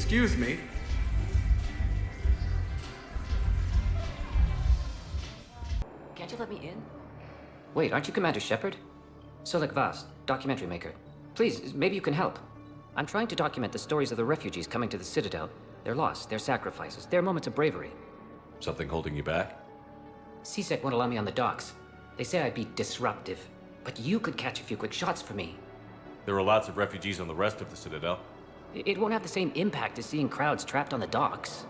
excuse me. Can't you let me in? Wait, aren't you Commander Shepard? Solik Vaz, documentary maker. Please, maybe you can help. I'm trying to document the stories of the refugees coming to the Citadel. Their loss, their sacrifices, their moments of bravery. Something holding you back? CSEC won't allow me on the docks. They say I'd be disruptive. But you could catch a few quick shots for me. There are lots of refugees on the rest of the Citadel. It won't have the same impact as seeing crowds trapped on the docks.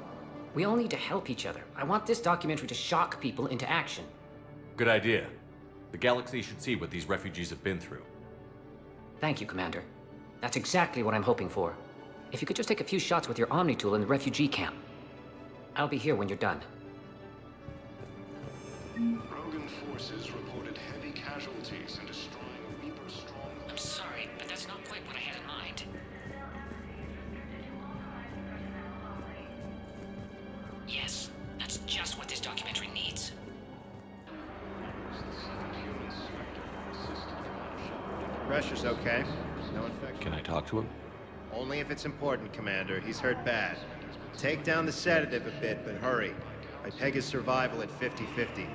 We all need to help each other. I want this documentary to shock people into action. Good idea. The galaxy should see what these refugees have been through. Thank you, Commander. That's exactly what I'm hoping for. If you could just take a few shots with your Omni tool in the refugee camp. I'll be here when you're done. Rogan forces reported heavy casualties and destroying Reaper strong. I'm sorry, but that's not quite what I had in mind. Yes, that's just what this documentary needs. Pressure's okay. No infection. Can I talk to him? Only if it's important, Commander. He's hurt bad. Take down the sedative a bit, but hurry. I peg his survival at 50-50.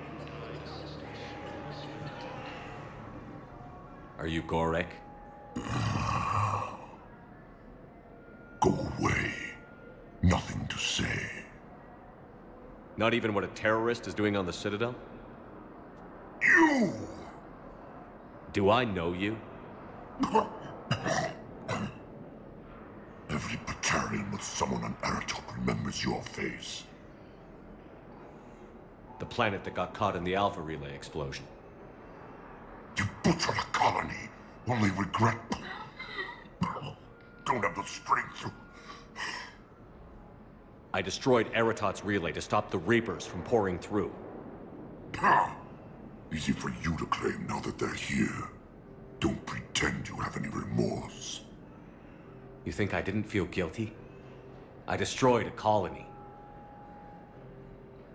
Are you Gorek? Go away. Nothing to say. Not even what a terrorist is doing on the Citadel? You! Do I know you? Every battalion with someone on Aratok remembers your face. The planet that got caught in the Alpha Relay explosion. You butchered a colony, only regret... Don't have the strength to... I destroyed Eratot's relay to stop the Reapers from pouring through. Easy for you to claim now that they're here. Don't pretend you have any remorse. You think I didn't feel guilty? I destroyed a colony.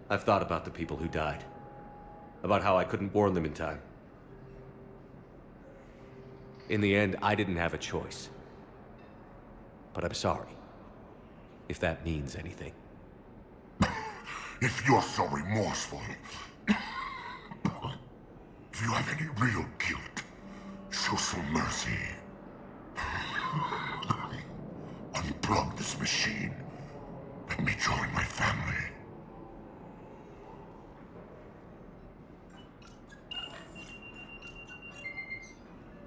I've thought about the people who died. About how I couldn't warn them in time. In the end, I didn't have a choice. But I'm sorry. If that means anything. If you're so remorseful... if you have any real guilt, show some mercy. Unplug this machine. Let me join my family.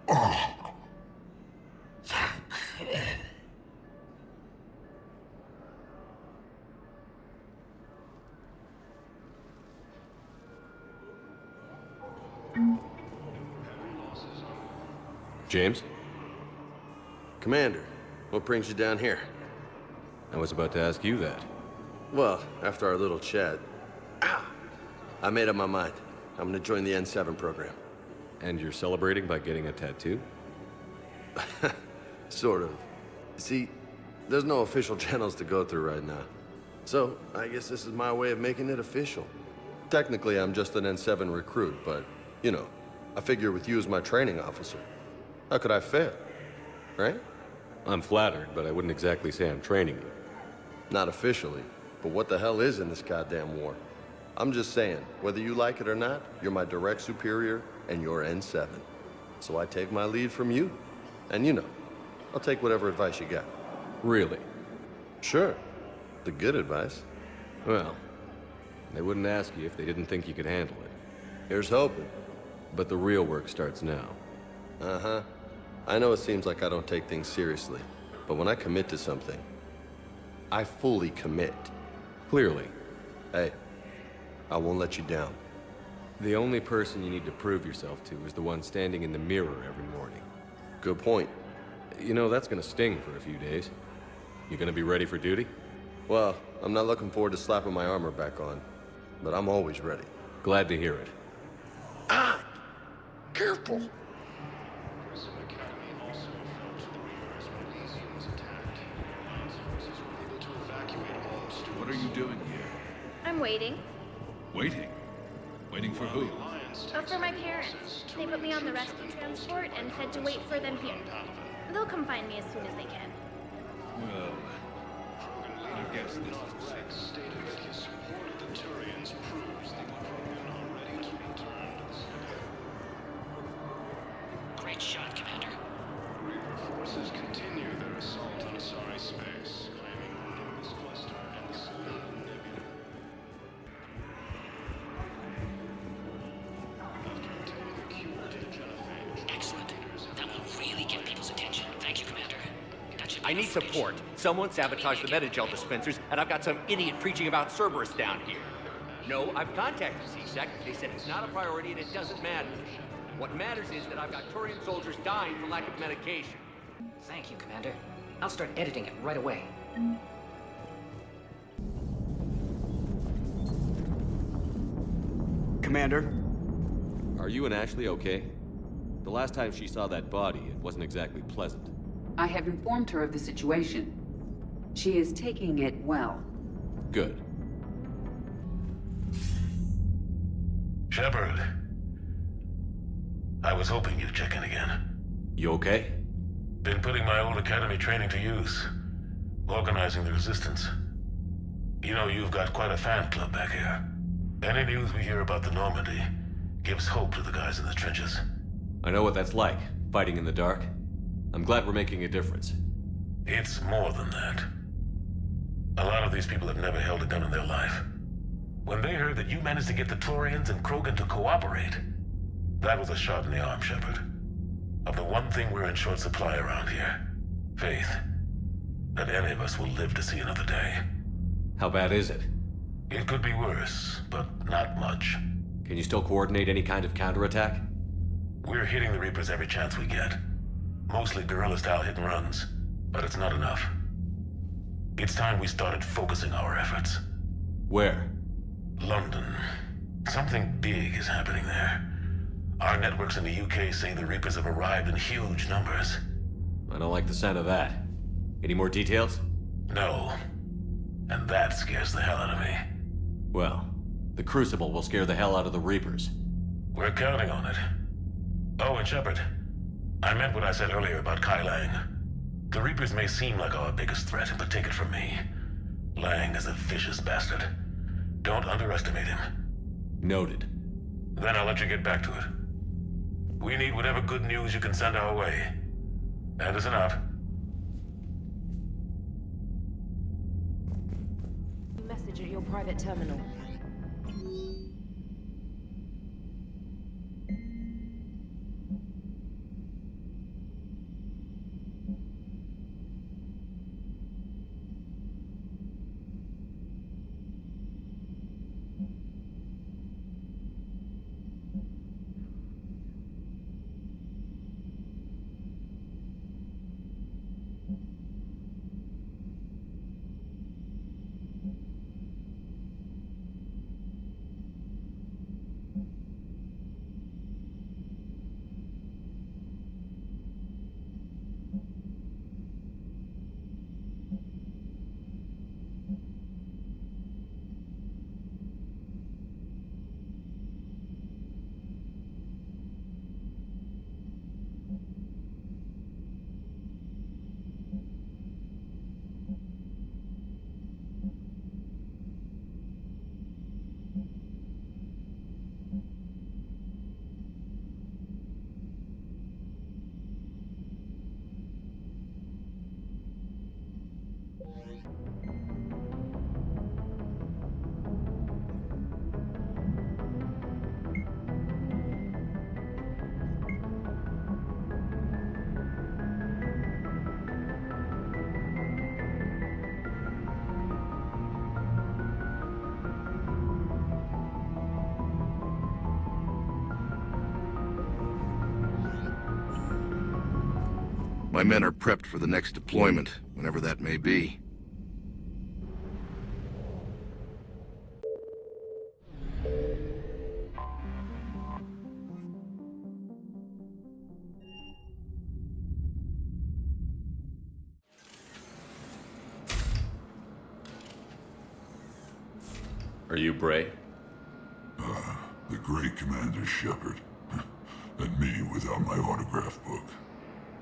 Oh. James? Commander, what brings you down here? I was about to ask you that. Well, after our little chat, I made up my mind. I'm gonna join the N7 program. And you're celebrating by getting a tattoo? Sort of. See, there's no official channels to go through right now. So, I guess this is my way of making it official. Technically, I'm just an N7 recruit, but, you know, I figure with you as my training officer, how could I fail? Right? I'm flattered, but I wouldn't exactly say I'm training you. Not officially, but what the hell is in this goddamn war? I'm just saying, whether you like it or not, you're my direct superior, and you're N7. So I take my lead from you. And you know, I'll take whatever advice you got. Really? Sure. The good advice. Well, they wouldn't ask you if they didn't think you could handle it. Here's hoping. But the real work starts now. Uh-huh. I know it seems like I don't take things seriously, but when I commit to something, I fully commit. Clearly. Hey, I won't let you down. The only person you need to prove yourself to is the one standing in the mirror every morning. Good point. You know, that's gonna sting for a few days. You gonna be ready for duty? Well, I'm not looking forward to slapping my armor back on, but I'm always ready. Glad to hear it. Careful! Academy also fell to the Reapers when Elysium was attacked. Alliance forces were able to evacuate all students. What are you doing here? I'm waiting. Waiting? Waiting for who? Oh, for my parents. They put me on the rescue transport and said to wait for them here. They'll come find me as soon as they can. Well, guess this is the Rex stated that his support of the Turians proves the Rebellion are ready to return to the city. Great shot, Commander. Reaper forces continue their assault on Asari space, claiming this cluster and the Selenium Nebula. After obtaining a cure to the genophage, Excellent. That will really get people's attention. Thank you, Commander. That should be I need enough support. information. Someone sabotaged the Metagel dispensers, and I've got some idiot preaching about Cerberus down here. No, I've contacted CSEC. They said it's not a priority and it doesn't matter. What matters is that I've got Turian soldiers dying for lack of medication. Thank you, Commander. I'll start editing it right away. Commander? Are you and Ashley okay? The last time she saw that body, it wasn't exactly pleasant. I have informed her of the situation. She is taking it well. Good. Shepard. I was hoping you'd check in again. You okay? Been putting my old academy training to use. Organizing the resistance. You know, you've got quite a fan club back here. Any news we hear about the Normandy gives hope to the guys in the trenches. I know what that's like, fighting in the dark. I'm glad we're making a difference. It's more than that. A lot of these people have never held a gun in their life. When they heard that you managed to get the Turians and Krogan to cooperate, that was a shot in the arm, Shepard. Of the one thing we're in short supply around here, faith. That any of us will live to see another day. How bad is it? It could be worse, but not much. Can you still coordinate any kind of counterattack? We're hitting the Reapers every chance we get. Mostly guerrilla-style hit-and-runs, but it's not enough. It's time we started focusing our efforts. Where? London. Something big is happening there. Our networks in the UK say the Reapers have arrived in huge numbers. I don't like the sound of that. Any more details? No. And that scares the hell out of me. Well, the Crucible will scare the hell out of the Reapers. We're counting on it. Oh, and Shepard, I meant what I said earlier about Kai Lang. The Reapers may seem like our biggest threat, but take it from me. Lang is a vicious bastard. Don't underestimate him. Noted. Then I'll let you get back to it. We need whatever good news you can send our way. Anderson out. Message at your private terminal. My men are prepped for the next deployment, whenever that may be. Are you Bray? The great Commander Shepard. And me without my autograph book.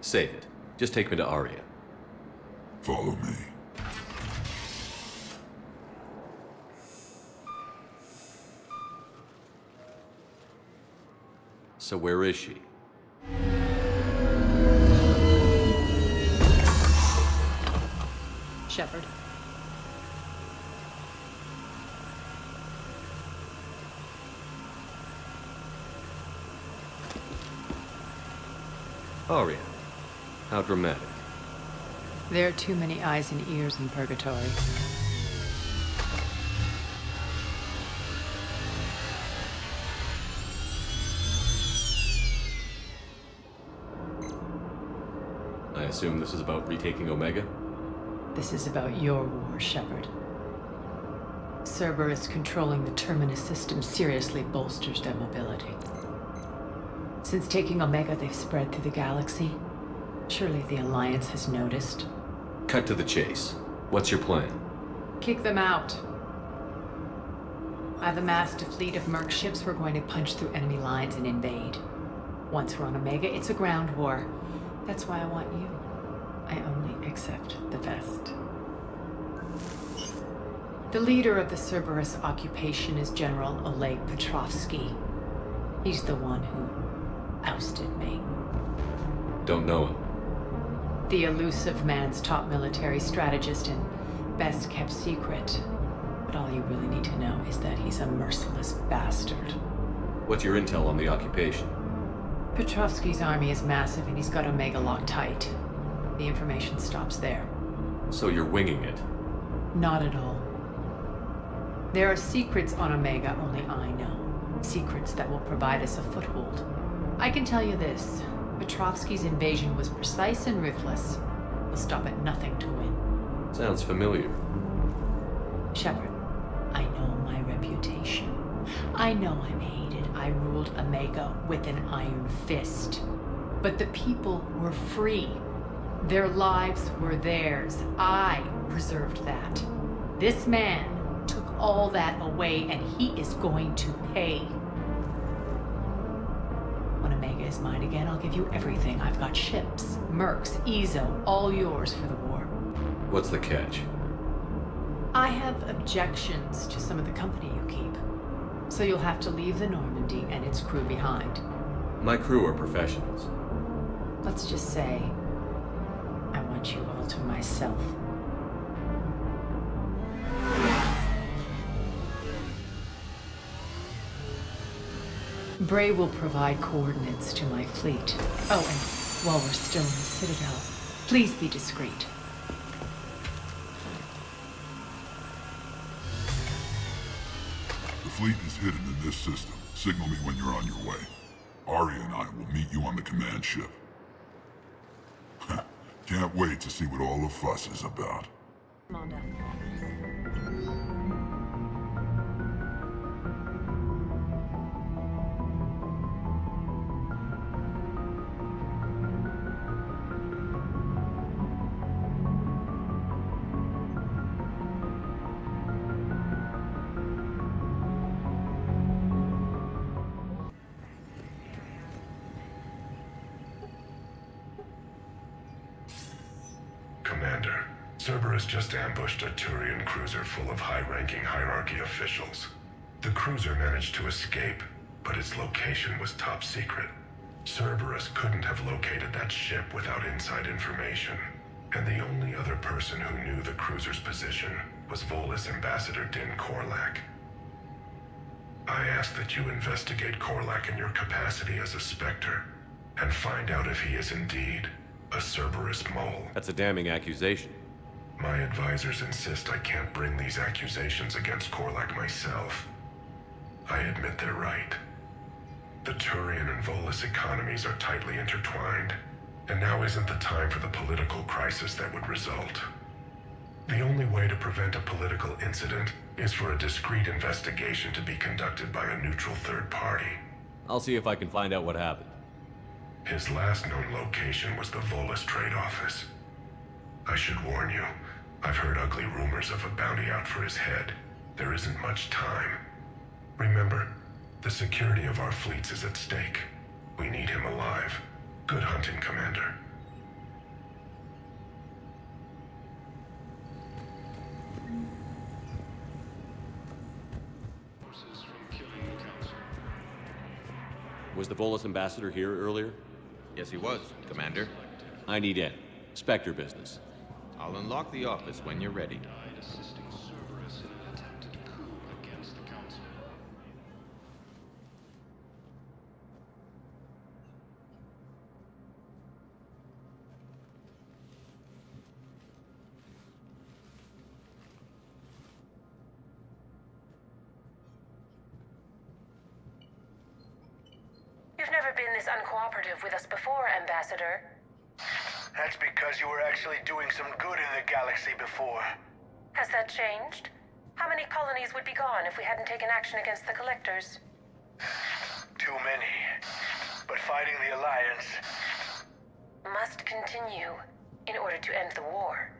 Save it. Just take me to Aria. Follow me. So where is she? Shepard. Aria. How dramatic. There are too many eyes and ears in Purgatory. I assume this is about retaking Omega? This is about your war, Shepard. Cerberus controlling the Terminus system seriously bolsters their mobility. Since taking Omega, they've spread through the galaxy. Surely the Alliance has noticed. Cut to the chase. What's your plan? Kick them out. I've amassed a fleet of merc ships. We're going to punch through enemy lines and invade. Once we're on Omega, it's a ground war. That's why I want you. I only accept the best. The leader of the Cerberus occupation is General Oleg Petrovsky. He's the one who ousted me. Don't know him. The elusive man's top military strategist and best kept secret. But all you really need to know is that he's a merciless bastard. What's your intel on the occupation? Petrovsky's army is massive and he's got Omega locked tight. The information stops there. So you're winging it? Not at all. There are secrets on Omega only I know. Secrets that will provide us a foothold. I can tell you this. Petrovsky's invasion was precise and ruthless. He'll stop at nothing to win. Sounds familiar. Shepard, I know my reputation. I know I'm hated. I ruled Omega with an iron fist. But the people were free. Their lives were theirs. I preserved that. This man took all that away, and he is going to pay. When Omega is mine again, I'll give you everything. I've got ships, mercs, Ezo, all yours for the war. What's the catch? I have objections to some of the company you keep. So you'll have to leave the Normandy and its crew behind. My crew are professionals. Let's just say, I want you all to myself. Bray will provide coordinates to my fleet. Oh, and while we're still in the Citadel, please be discreet. The fleet is hidden in this system. Signal me when you're on your way. Aria and I will meet you on the command ship. Can't wait to see what all the fuss is about. Commander. Commander, Cerberus just ambushed a Turian cruiser full of high-ranking hierarchy officials. The cruiser managed to escape, but its location was top secret. Cerberus couldn't have located that ship without inside information, and the only other person who knew the cruiser's position was Volus Ambassador Din Korlak. I ask that you investigate Korlak in your capacity as a Spectre, and find out if he is indeed a Cerberus mole. That's a damning accusation. My advisors insist I can't bring these accusations against Korlak myself. I admit they're right. The Turian and Volus economies are tightly intertwined, and now isn't the time for the political crisis that would result. The only way to prevent a political incident is for a discreet investigation to be conducted by a neutral third party. I'll see if I can find out what happened. His last known location was the Volus trade office. I should warn you, I've heard ugly rumors of a bounty out for his head. There isn't much time. Remember, the security of our fleets is at stake. We need him alive. Good hunting, Commander. Forces from killing the Council. Was the Volus ambassador here earlier? Yes, he was, Commander. I need in. Spectre business. I'll unlock the office when you're ready. Assisting Cerberus in an attempted coup against the Council. You've never been this uncooperative with us before, Ambassador. That's because you were actually doing some good in the galaxy before. Has that changed? How many colonies would be gone if we hadn't taken action against the Collectors? Too many. But fighting the Alliance must continue in order to end the war.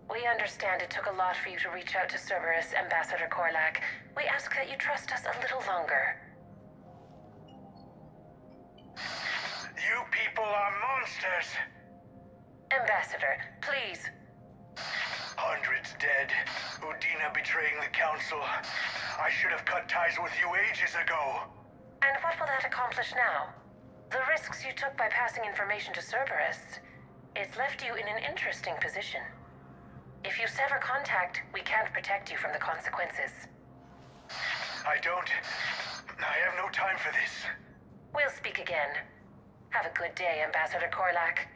We understand it took a lot for you to reach out to Cerberus, Ambassador Korlak. We ask that you trust us a little longer. You people are monsters! Ambassador, please. Hundreds dead. Udina betraying the Council. I should have cut ties with you ages ago. And what will that accomplish now? The risks you took by passing information to Cerberus, it's left you in an interesting position. If you sever contact, we can't protect you from the consequences. I have no time for this. We'll speak again. Have a good day, Ambassador Korlak.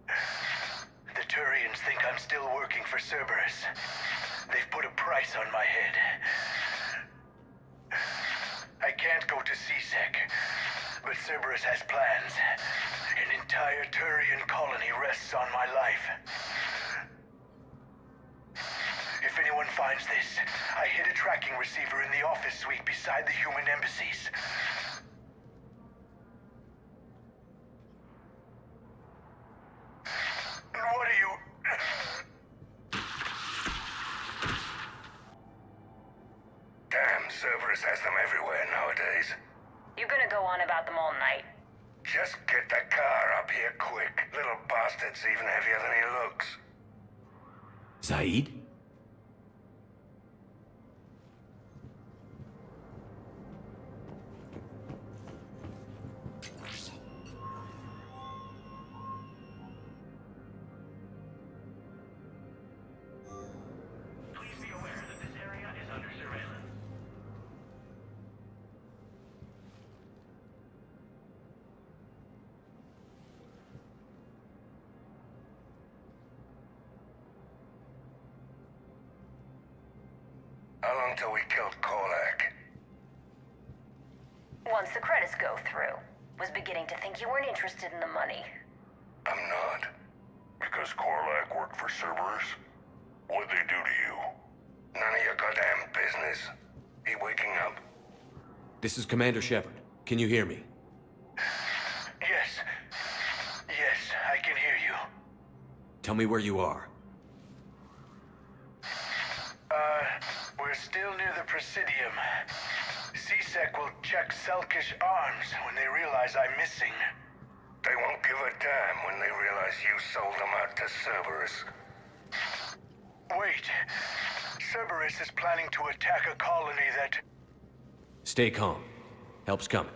The Turians think I'm still working for Cerberus. They've put a price on my head. I can't go to CSEC, but Cerberus has plans. An entire Turian colony rests on my life. If anyone finds this, I hid a tracking receiver in the office suite beside the human embassies. What are you... Damn, Cerberus has them everywhere nowadays. You gonna go on about them all night? Just get the car up here quick. Little bastard's even heavier than he looks. Zaid? Please be aware that this area is under surveillance. How long till we killed Korlak? Once the credits go through. Was beginning to think you weren't interested in the money. I'm not. Because Korlak worked for Cerberus? What'd they do to you? None of your goddamn business. He waking up? This is Commander Shepard. Can you hear me? Yes. Yes, I can hear you. Tell me where you are. We're still near the Presidium. CSEC will check Selkish arms when they realize I'm missing. They won't give a damn when they realize you sold them out to Cerberus. Wait. Cerberus is planning to attack a colony that... Stay calm. Help's coming.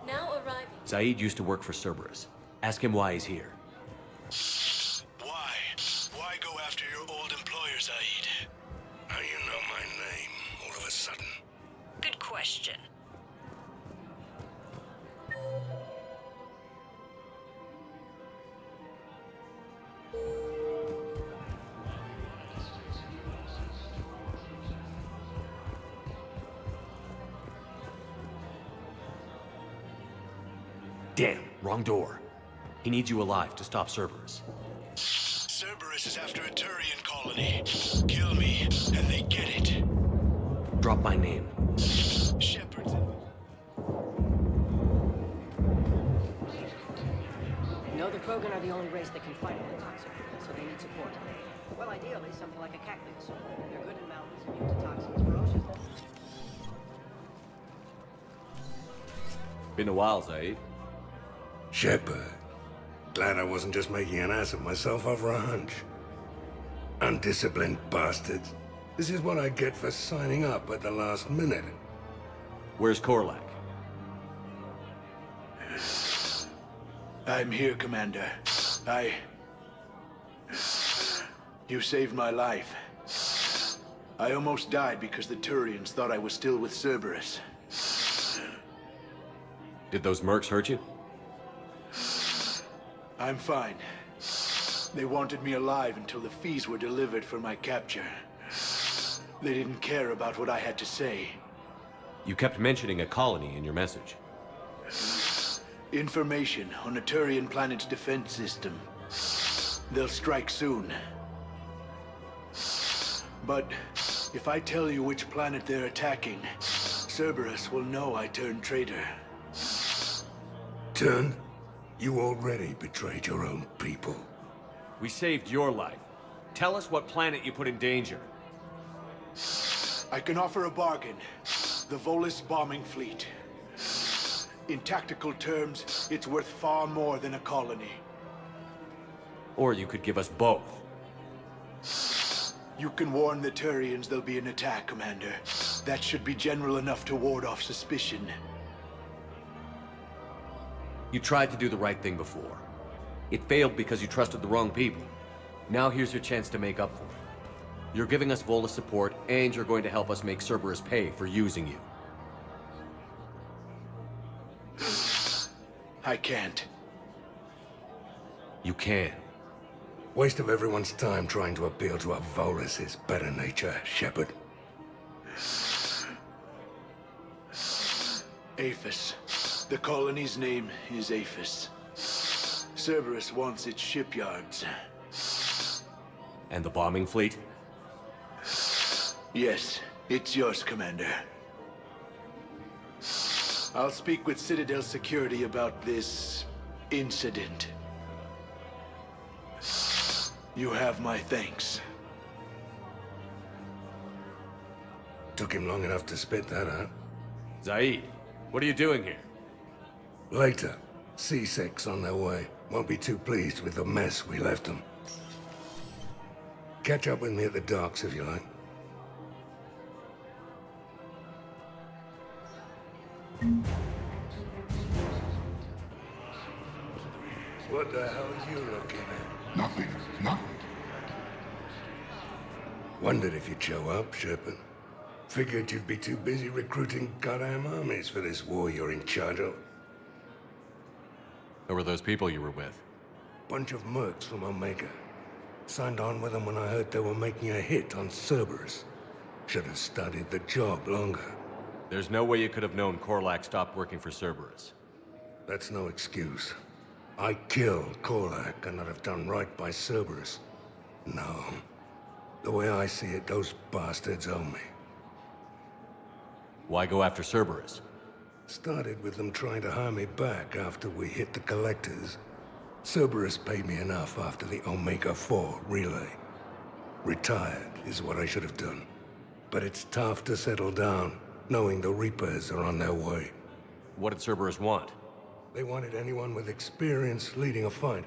Now arriving. Zaid used to work for Cerberus. Ask him why he's here. Why? Why go after your old employer, Zaid? How you know my name all of a sudden? Good question. Damn, wrong door. He needs you alive to stop Cerberus. Cerberus is after a Turian colony. Kill me, and they get it. Drop my name. Shepard. No, the Krogan are the only race that can fight on the toxic, so they need support. Well, ideally, something like a cactus. They're good in mountains, immune to toxins, ferocious. Been a while, Zaid. Shepard. Glad I wasn't just making an ass of myself over a hunch. Undisciplined bastards. This is what I get for signing up at the last minute. Where's Korlak? I'm here, Commander. You saved my life. I almost died because the Turians thought I was still with Cerberus. Did those mercs hurt you? I'm fine. They wanted me alive until the fees were delivered for my capture. They didn't care about what I had to say. You kept mentioning a colony in your message. Information on a Turian planet's defense system. They'll strike soon. But if I tell you which planet they're attacking, Cerberus will know I turned traitor. Turned? You already betrayed your own people. We saved your life. Tell us what planet you put in danger. I can offer a bargain. The Volus bombing fleet. In tactical terms, it's worth far more than a colony. Or you could give us both. You can warn the Turians there'll be an attack, Commander. That should be general enough to ward off suspicion. You tried to do the right thing before. It failed because you trusted the wrong people. Now here's your chance to make up for it. You're giving us Volus support, and you're going to help us make Cerberus pay for using you. I can't. You can. Waste of everyone's time trying to appeal to a Volus' better nature, Shepard. Aphis. The colony's name is Aphis. Cerberus wants its shipyards. And the bombing fleet? Yes, it's yours, Commander. I'll speak with Citadel Security about this incident. You have my thanks. Took him long enough to spit that out. Zaid, what are you doing here? Later. C-Sec's on their way. Won't be too pleased with the mess we left them. Catch up with me at the docks if you like. What the hell are you looking at? Nothing. Nothing. Wondered if you'd show up, Shepard. Figured you'd be too busy recruiting goddamn armies for this war you're in charge of. Who were those people you were with? Bunch of mercs from Omega. Signed on with them when I heard they were making a hit on Cerberus. Should have studied the job longer. There's no way you could have known Korlak stopped working for Cerberus. That's no excuse. I killed Korlak and I'd have done right by Cerberus. No. The way I see it, those bastards owe me. Why go after Cerberus? Started with them trying to hire me back after we hit the collectors. Cerberus paid me enough after the Omega-4 relay. Retired is what I should have done. But it's tough to settle down, knowing the Reapers are on their way. What did Cerberus want? They wanted anyone with experience leading a fight.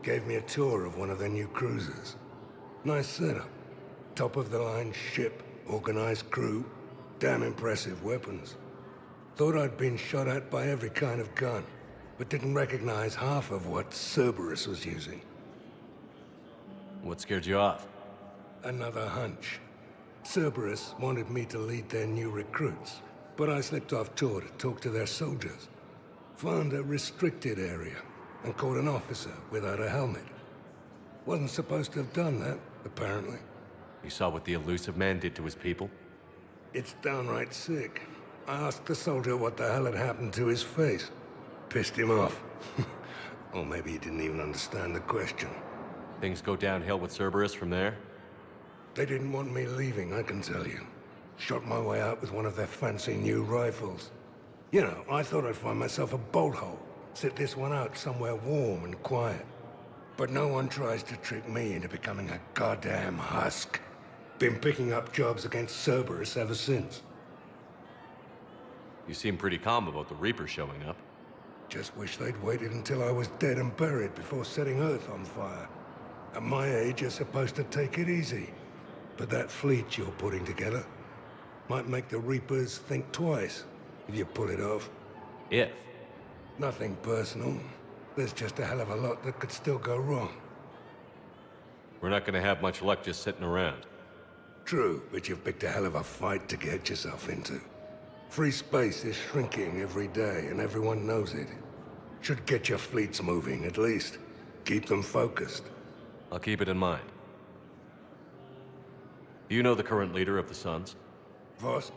Gave me a tour of one of their new cruisers. Nice setup. Top-of-the-line ship, organized crew, damn impressive weapons. Thought I'd been shot at by every kind of gun, but didn't recognize half of what Cerberus was using. What scared you off? Another hunch. Cerberus wanted me to lead their new recruits, but I slipped off tour to talk to their soldiers. Found a restricted area, and caught an officer without a helmet. Wasn't supposed to have done that, apparently. You saw what the elusive man did to his people? It's downright sick. I asked the soldier what the hell had happened to his face. Pissed him off. Or maybe he didn't even understand the question. Things go downhill with Cerberus from there? They didn't want me leaving, I can tell you. Shot my way out with one of their fancy new rifles. You know, I thought I'd find myself a bolt hole. Sit this one out somewhere warm and quiet. But no one tries to trick me into becoming a goddamn husk. Been picking up jobs against Cerberus ever since. You seem pretty calm about the Reaper showing up. Just wish they'd waited until I was dead and buried before setting Earth on fire. At my age, you're supposed to take it easy. But that fleet you're putting together might make the Reapers think twice if you pull it off. If? Nothing personal. There's just a hell of a lot that could still go wrong. We're not gonna have much luck just sitting around. True, but you've picked a hell of a fight to get yourself into. Free space is shrinking every day, and everyone knows it. Should get your fleets moving, at least. Keep them focused. I'll keep it in mind. Do you know the current leader of the Suns? Vosk?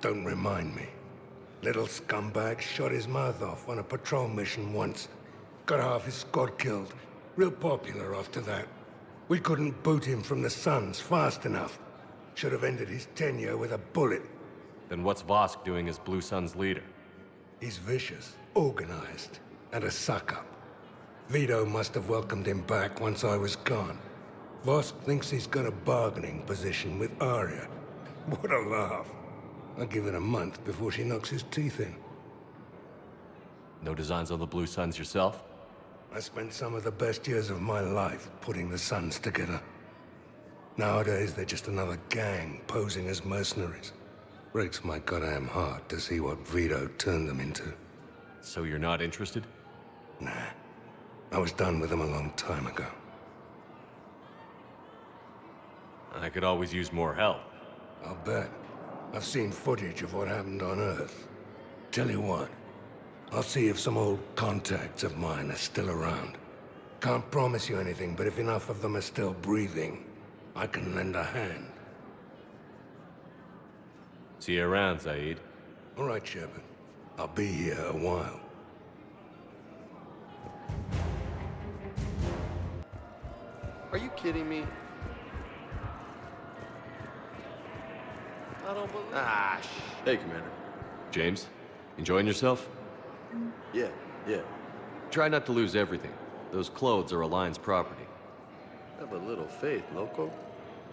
Don't remind me. Little scumbag shot his mouth off on a patrol mission once. Got half his squad killed. Real popular after that. We couldn't boot him from the Suns fast enough. Should have ended his tenure with a bullet. Then what's Vosk doing as Blue Sun's leader? He's vicious, organized, and a suck-up. Vito must have welcomed him back once I was gone. Vosk thinks he's got a bargaining position with Arya. What a laugh. I'll give it a month before she knocks his teeth in. No designs on the Blue Suns yourself? I spent some of the best years of my life putting the Suns together. Nowadays, they're just another gang posing as mercenaries. Breaks my goddamn heart to see what Vito turned them into. So you're not interested? Nah. I was done with them a long time ago. I could always use more help. I'll bet. I've seen footage of what happened on Earth. Tell you what, I'll see if some old contacts of mine are still around. Can't promise you anything, but if enough of them are still breathing, I can lend a hand. See you around, Zaid. All right, Shepard. I'll be here a while. Are you kidding me? I don't believe... Hey, Commander. James, enjoying yourself? Yeah. Try not to lose everything. Those clothes are Alliance property. Have a little faith, loco.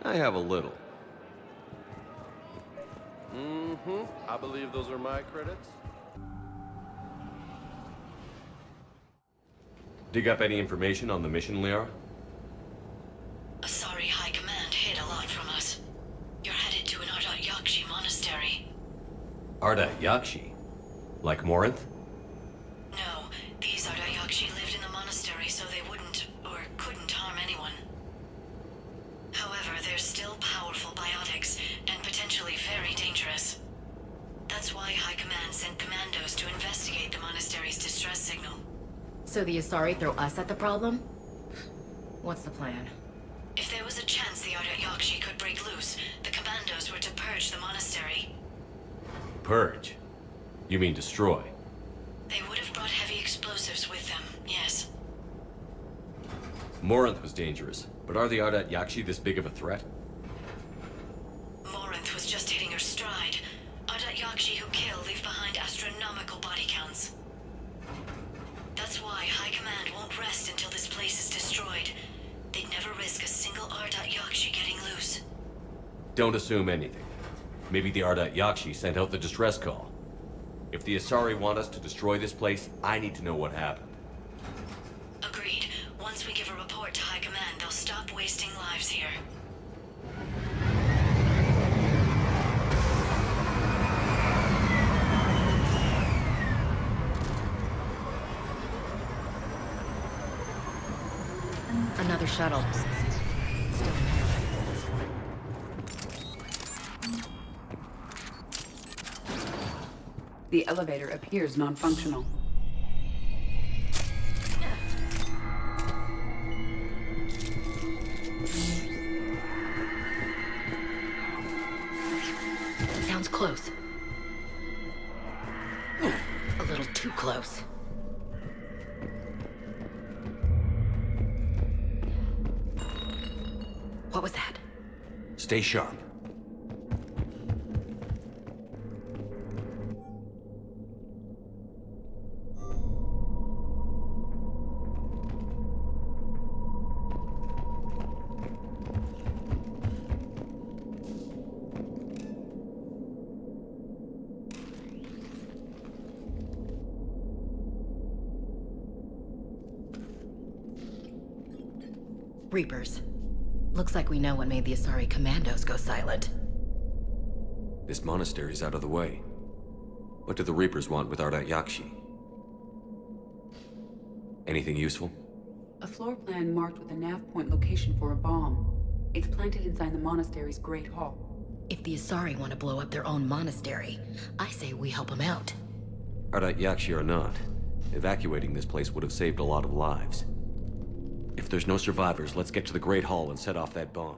I have a little. I believe those are my credits. Dig up any information on the mission, Liara? Sorry, High Command hid a lot from us. You're headed to an Ardat Yakshi monastery. Ardat Yakshi? Like Morinth? No, these Ardat Yakshi lived in the monastery so they wouldn't, or couldn't harm anyone. However, they're still powerful biotics, and potentially very dangerous. That's why High Command sent commandos to investigate the monastery's distress signal. So the Asari throw us at the problem? What's the plan? If there was a chance the Ardat Yakshi could break loose, the commandos were to purge the monastery. Purge? You mean destroy? They would have brought heavy explosives with them, yes. Morinth was dangerous, but are the Ardat Yakshi this big of a threat? Morinth was just hitting her stride. Ardat Yakshi who kill leave behind astronomical body counts. That's why High Command won't rest until this place is destroyed. They'd never risk a single Ardat Yakshi getting loose. Don't assume anything. Maybe the Ardat Yakshi sent out the distress call. If the Asari want us to destroy this place, I need to know what happened. Agreed. Once we give a report to High Command, they'll stop wasting lives here. Another shuttle. Still in here. The elevator appears non-functional. Sounds close. A little too close. What was that? Stay sharp. Reapers. Looks like we know what made the Asari commandos go silent. This monastery's out of the way. What do the Reapers want with Ardat Yakshi? Anything useful? A floor plan marked with a nav point location for a bomb. It's planted inside the monastery's Great Hall. If the Asari want to blow up their own monastery, I say we help them out. Ardat Yakshi or not, evacuating this place would have saved a lot of lives. If there's no survivors, let's get to the Great Hall and set off that bomb.